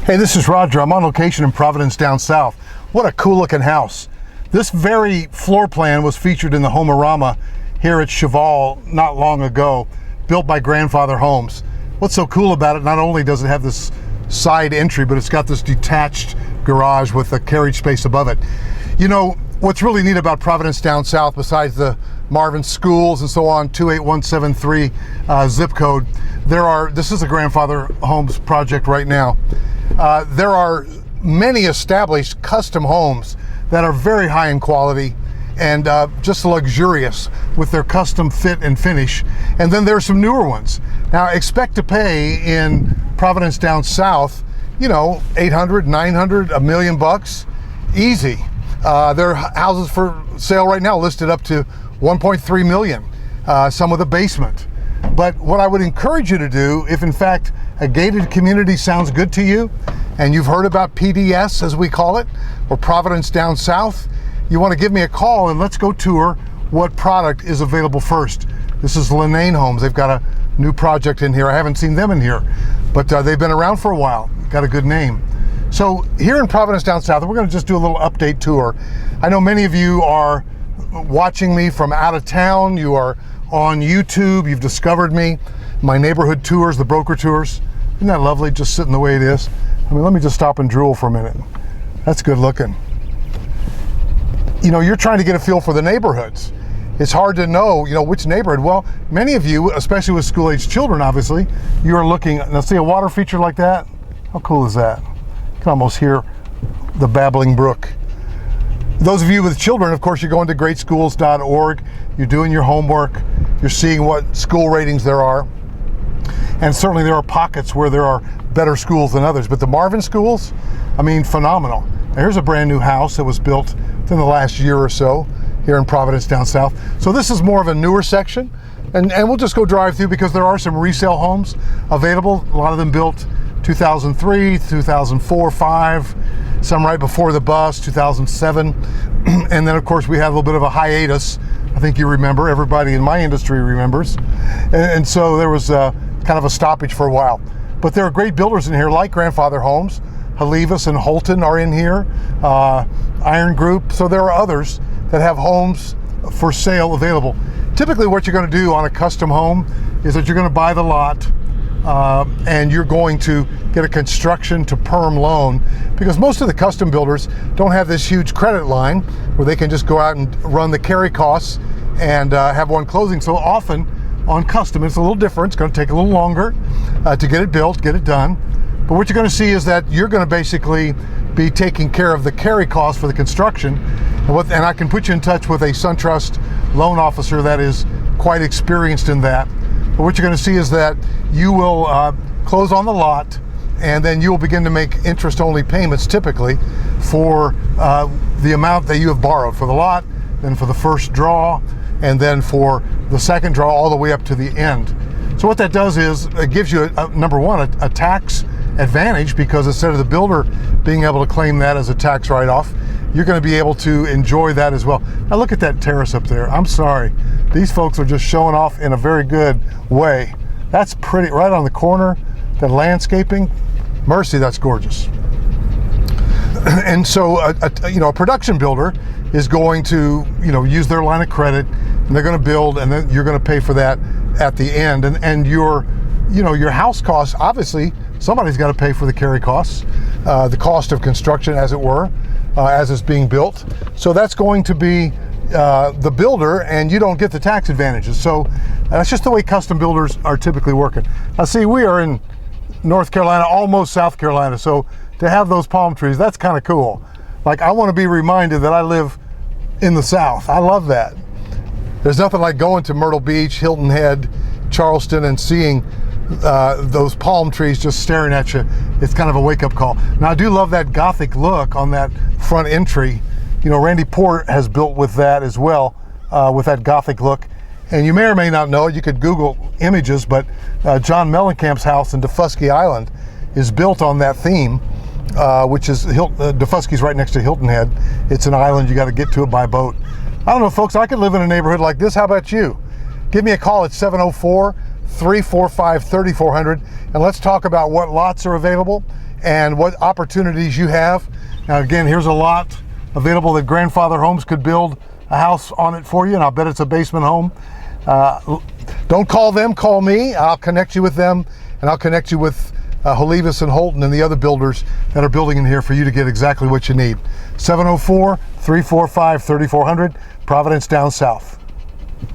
Hey, this is Roger. I'm on location in Providence down south. What a cool looking house. This very floor plan was featured in the Homerama here at Cheval not long ago, built by Grandfather Homes. What's so cool about it, not only does it have this side entry, but it's got this detached garage with a carriage space above it. You know, what's really neat about Providence down south, besides the Marvin schools and so on, 28173 zip code, this is a Grandfather Homes project right now. There are many established custom homes that are very high in quality and just luxurious with their custom fit and finish. And then there's some newer ones. Now expect to pay in Providence down south, you know, 800, 900, $1 million bucks, easy. There are houses for sale right now listed up to 1.3 million, some with a basement. But what I would encourage you to do, if in fact a gated community sounds good to you, and you've heard about PDS as we call it, or Providence down south, you want to give me a call and let's go tour what product is available first. This is Linane Homes. They've got a new project in here. I haven't seen them in here, but they've been around for a while. Got a good name. So here in Providence down south, we're going to just do a little update tour. I know many of you are watching me from out of town. You are on YouTube. You've discovered me. My neighborhood tours, the broker tours. Isn't that lovely, just sitting the way it is? I mean, let me just stop and drool for a minute. That's good looking. You know, you're trying to get a feel for the neighborhoods. It's hard to know, you know, which neighborhood. Well, many of you, especially with school-age children, obviously, you are looking, now see a water feature like that? How cool is that? You can almost hear the babbling brook. Those of you with children, of course, you're going to greatschools.org, you're doing your homework, you're seeing what school ratings there are. And certainly there are pockets where there are better schools than others. But the Marvin schools, I mean, phenomenal. Now, here's a brand new house that was built within the last year or so here in Providence down south. So this is more of a newer section. And we'll just go drive through because there are some resale homes available. A lot of them built 2003, 2004, 5, some right before the bust, 2007. And then of course we had a little bit of a hiatus. I think you remember, everybody in my industry remembers. And so there was kind of a stoppage for a while. But there are great builders in here like Grandfather Homes. Halivas and Holton are in here, Iron Group. So there are others that have homes for sale available. Typically what you're going to do on a custom home is that you're going to buy the lot and you're going to get a construction to perm loan, because most of the custom builders don't have this huge credit line where they can just go out and run the carry costs and have one closing. So often on custom, it's a little different. It's going to take a little longer to get it built, get it done. But what you're going to see is that you're going to basically be taking care of the carry costs for the construction. And I can put you in touch with a SunTrust loan officer that is quite experienced in that. But what you're going to see is that you will close on the lot, and then you will begin to make interest-only payments typically for the amount that you have borrowed for the lot, then for the first draw, and then for the second draw all the way up to the end. So what that does is it gives you, number one, a tax advantage, because instead of the builder being able to claim that as a tax write-off, you're going to be able to enjoy that as well. Now look at that terrace up there. I'm sorry. These folks are just showing off in a very good way. That's pretty, right on the corner, that landscaping. Mercy, that's gorgeous. And so, you know, a production builder is going to, you know, use their line of credit, and they're going to build, and then you're going to pay for that at the end. And your, you know, your house costs, obviously, somebody's got to pay for the carry costs, the cost of construction, as it were, as it's being built. So that's going to be the builder, and you don't get the tax advantages. So that's just the way custom builders are typically working. Now see, we are in North Carolina, almost South Carolina, so to have those palm trees, that's kind of cool. Like, I want to be reminded that I live in the South. I love that. There's nothing like going to Myrtle Beach, Hilton Head, Charleston, and seeing those palm trees just staring at you. It's kind of a wake-up call. Now, I do love that Gothic look on that front entry. You know, Randy Port has built with that as well, with that Gothic look. And you may or may not know, you could Google images, but John Mellencamp's house in Defusky Island is built on that theme, which is, Defusky's right next to Hilton Head. It's an island, you got to get to it by boat. I don't know, folks, I could live in a neighborhood like this. How about you? Give me a call at 704-345-3400, and let's talk about what lots are available and what opportunities you have. Now again, here's a lot available that Grandfather Homes could build a house on it for you, and I'll bet it's a basement home. Don't call them, call me. I'll connect you with them, and I'll connect you with Holivas and Holton and the other builders that are building in here for you to get exactly what you need. 704-345-3400, Providence down south.